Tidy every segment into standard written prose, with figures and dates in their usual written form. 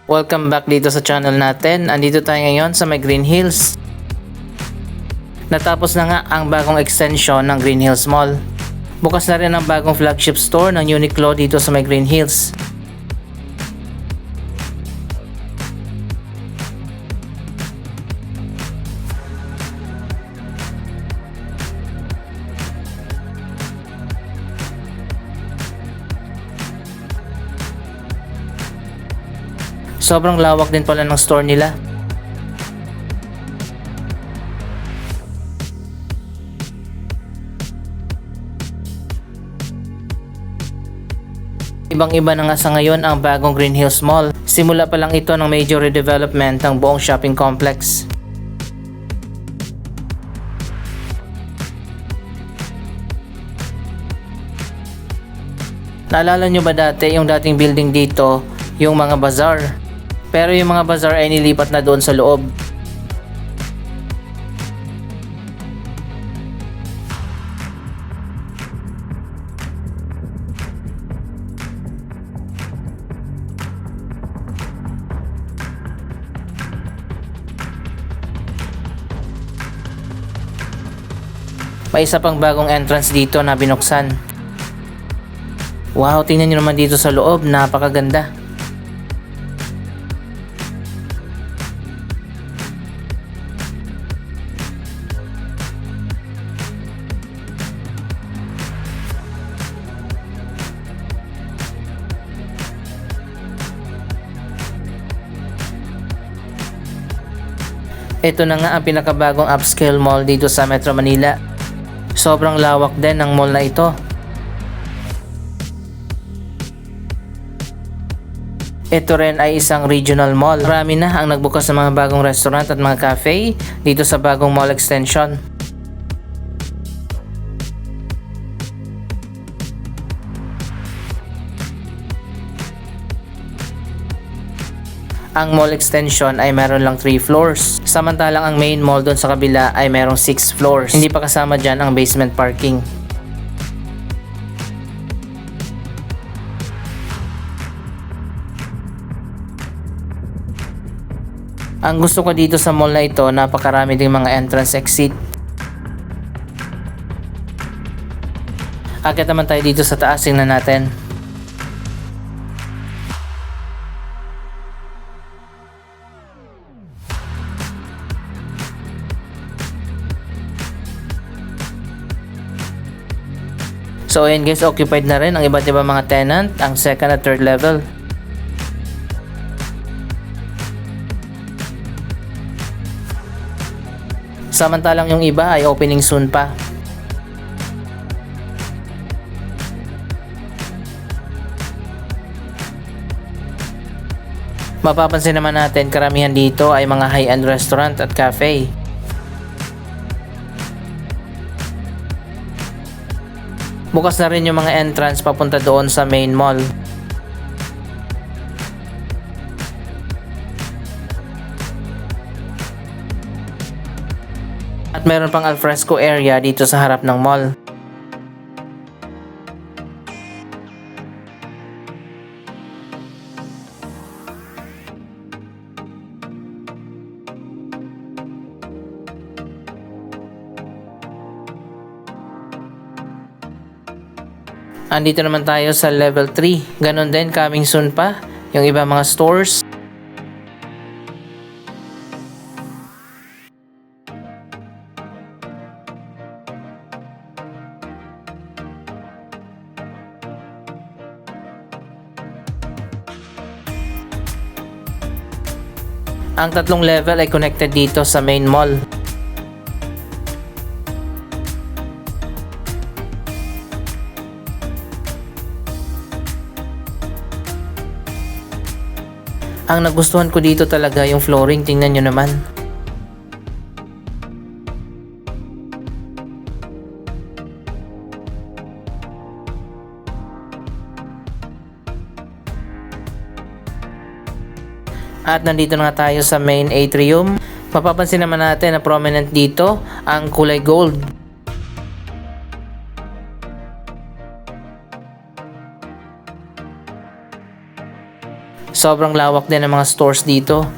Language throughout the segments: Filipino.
Welcome back dito sa channel natin. Andito tayo ngayon sa may Green Hills. Natapos na nga ang bagong extension ng Green Hills Mall. Bukas na rin ang bagong flagship store ng Uniqlo dito sa may Green Hills. Sobrang lawak din pala ng store nila. Ibang-iba na nga sa ngayon ang bagong Green Hills Mall. Simula pa lang ito ng major redevelopment ng buong shopping complex. Naalala nyo ba dati yung dating building dito, yung mga bazaar? Pero yung mga bazaar ay nilipat na doon sa loob. May isa pang bagong entrance dito na binuksan. Wow, tingnan nyo naman dito sa loob, napakaganda. Ito na nga ang pinakabagong upscale mall dito sa Metro Manila. Sobrang lawak din ng mall na ito. Ito rin ay isang regional mall. Marami na ang nagbukas ng mga bagong restaurant at mga cafe dito sa bagong mall extension. Ang mall extension ay meron lang 3 floors. Samantalang ang main mall doon sa kabila ay merong 6 floors. Hindi pa kasama dyan ang basement parking. Ang gusto ko dito sa mall na ito, napakarami ding mga entrance exit. Akit naman tayo dito sa taas, tingnan natin. So ayan guys, occupied na rin ang iba't ibang mga tenant, ang second at third level. Samantalang yung iba ay opening soon pa. Mapapansin naman natin karamihan dito ay mga high-end restaurant at cafe. Bukas na rin yung mga entrance papunta doon sa main mall. At meron pang alfresco area dito sa harap ng mall. Andito naman tayo sa level 3. Ganon din, coming soon pa yung iba mga stores. Ang tatlong level ay connected dito sa main mall. Ang nagustuhan ko dito talaga yung flooring, tingnan nyo naman. At nandito na nga tayo sa main atrium. Mapapansin naman natin na prominent dito ang kulay gold. Sobrang lawak din ng mga stores dito.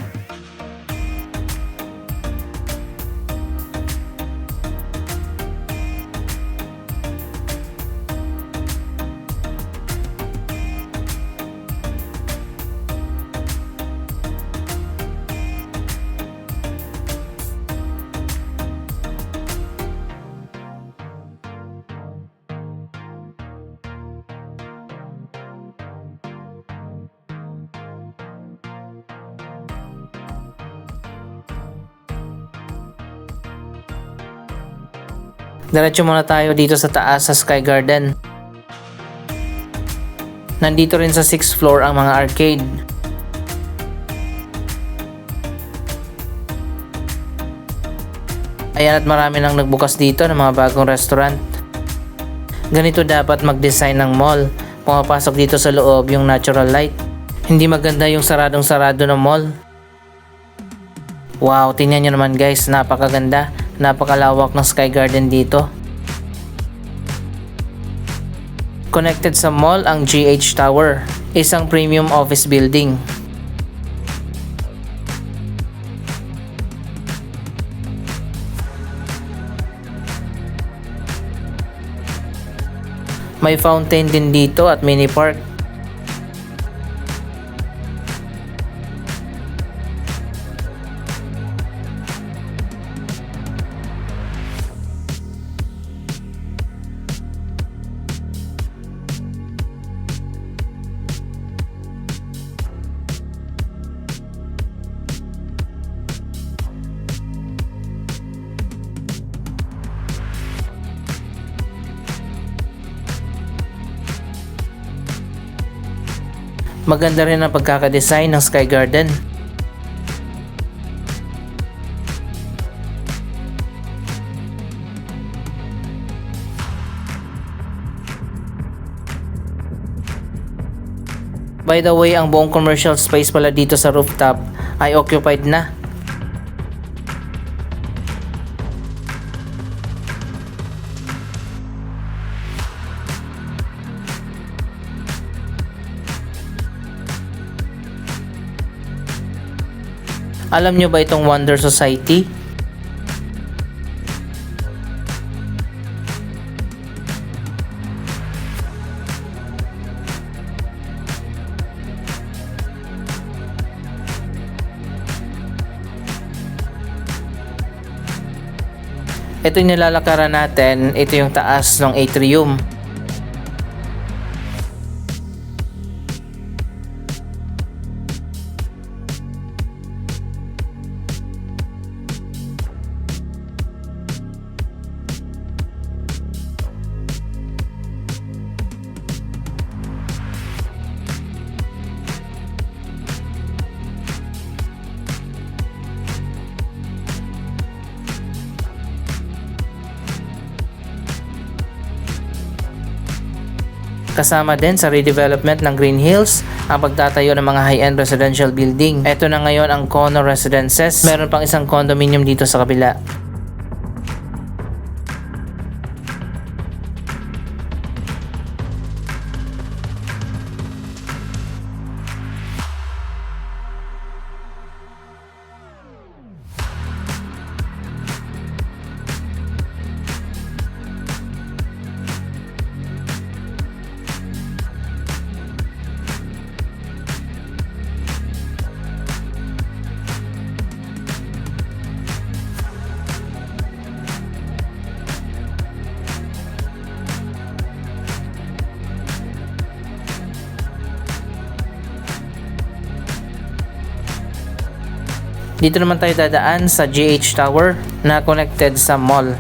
Diretso muna tayo dito sa taas sa Sky Garden. Nandito rin sa 6th floor ang mga arcade. Ayan, at marami nang nagbukas dito ng mga bagong restaurant. Ganito dapat mag-design ng mall. Pumapasok dito sa loob yung natural light. Hindi maganda yung saradong-sarado ng mall. Wow, tingnan nyo naman guys, napakaganda. Napakalawak ng Sky Garden dito. Connected sa mall ang GH Tower, isang premium office building. May fountain din dito at mini park. Maganda rin ang pagkakadesign ng Sky Garden. By the way, ang buong commercial space pala dito sa rooftop ay occupied na. Alam nyo ba itong Wonder Society? Ito yung nilalakaran natin, ito yung taas ng atrium. Kasama din sa redevelopment ng Green Hills ang pagtatayo ng mga high-end residential building. Ito na ngayon ang Connor Residences. Meron pang isang condominium dito sa kabila. Dito naman tayo dadaan sa GH Tower na connected sa mall.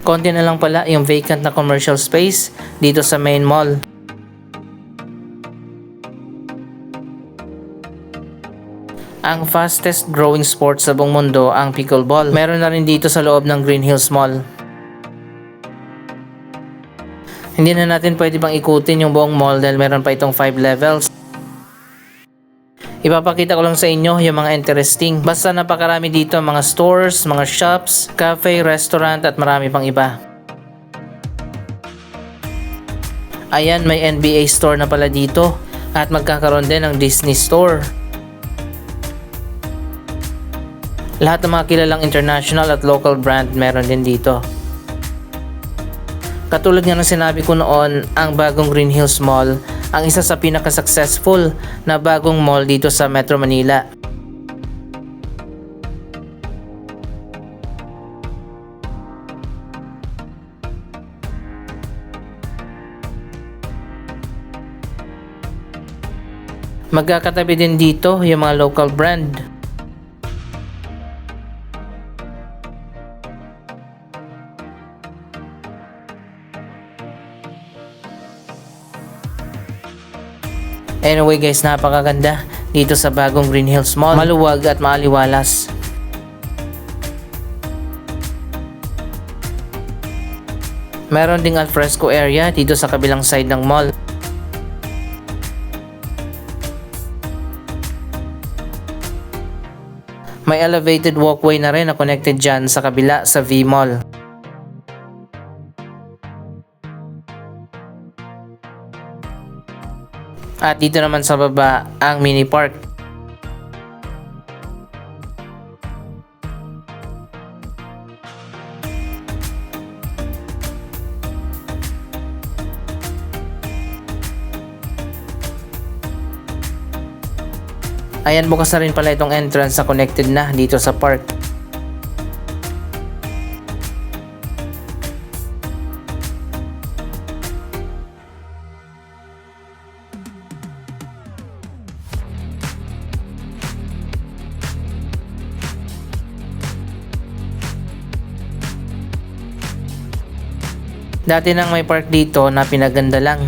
Konti na lang pala yung vacant na commercial space dito sa main mall. Ang fastest growing sport sa buong mundo ang pickleball. Meron na rin dito sa loob ng Green Hills Mall. Hindi na natin pwede bang ikutin yung buong mall dahil meron pa itong 5 levels. Ipapakita ko lang sa inyo yung mga interesting. Basta napakarami dito, mga stores, mga shops, cafe, restaurant at marami pang iba. Ayan, may NBA store na pala dito at magkakaroon din ng Disney store. Lahat ng mga kilalang international at local brand meron din dito. Katulad nga ng sinabi ko noon, ang bagong Green Hills Mall ang isa sa pinaka-successful na bagong mall dito sa Metro Manila. Magkakatabi din dito yung mga local brand. Anyway guys, napakaganda dito sa bagong Green Hills Mall. Maluwag at maaliwalas. Meron ding alfresco area dito sa kabilang side ng mall. May elevated walkway na rin na connected dyan sa kabila sa V-Mall. At dito naman sa baba ang mini park. Ayan, bukas na rin pala itong entrance sa connected na dito sa park. Dati nang may park dito na pinaganda lang.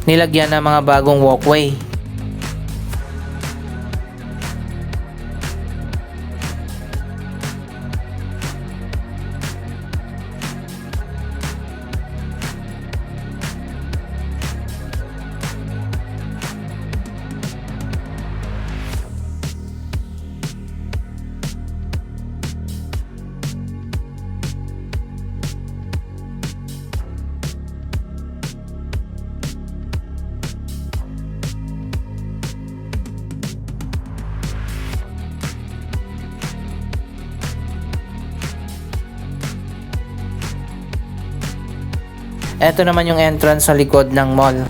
Nilagyan ng mga bagong walkway. Ito naman yung entrance sa likod ng mall.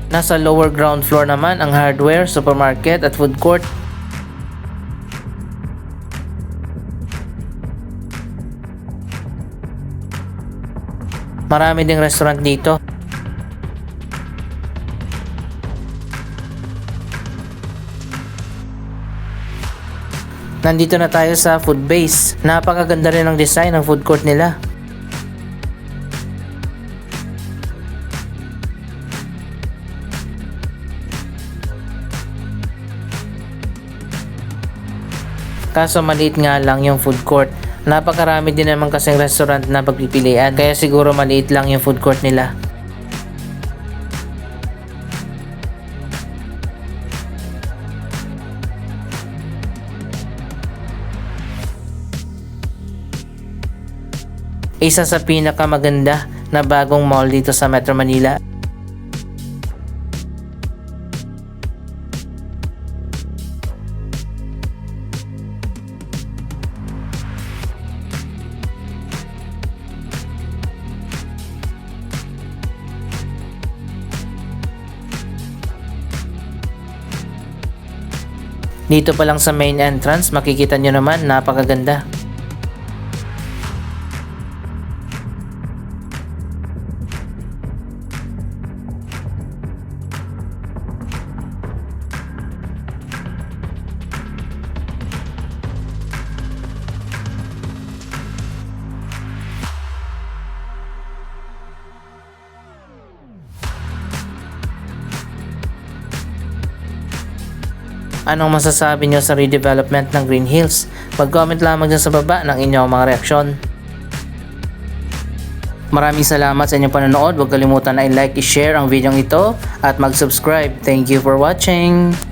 Nasa lower ground floor naman ang hardware, supermarket at food court. Marami ding restaurant dito. Nandito na tayo sa food base. Napakaganda rin ang design ng food court nila. Kaso maliit nga lang yung food court. Napakarami din naman kasing restaurant na pagpipilian, kaya siguro maliit lang yung food court nila. Isa sa pinakamaganda na bagong mall dito sa Metro Manila. Dito pa lang sa main entrance, makikita nyo naman, napakaganda. Anong masasabi nyo sa redevelopment ng Green Hills? Mag-comment lamang dyan sa baba ng inyong mga reaksyon. Maraming salamat sa inyong panonood. Huwag kalimutan na i-like, i-share ang video ito at mag-subscribe. Thank you for watching!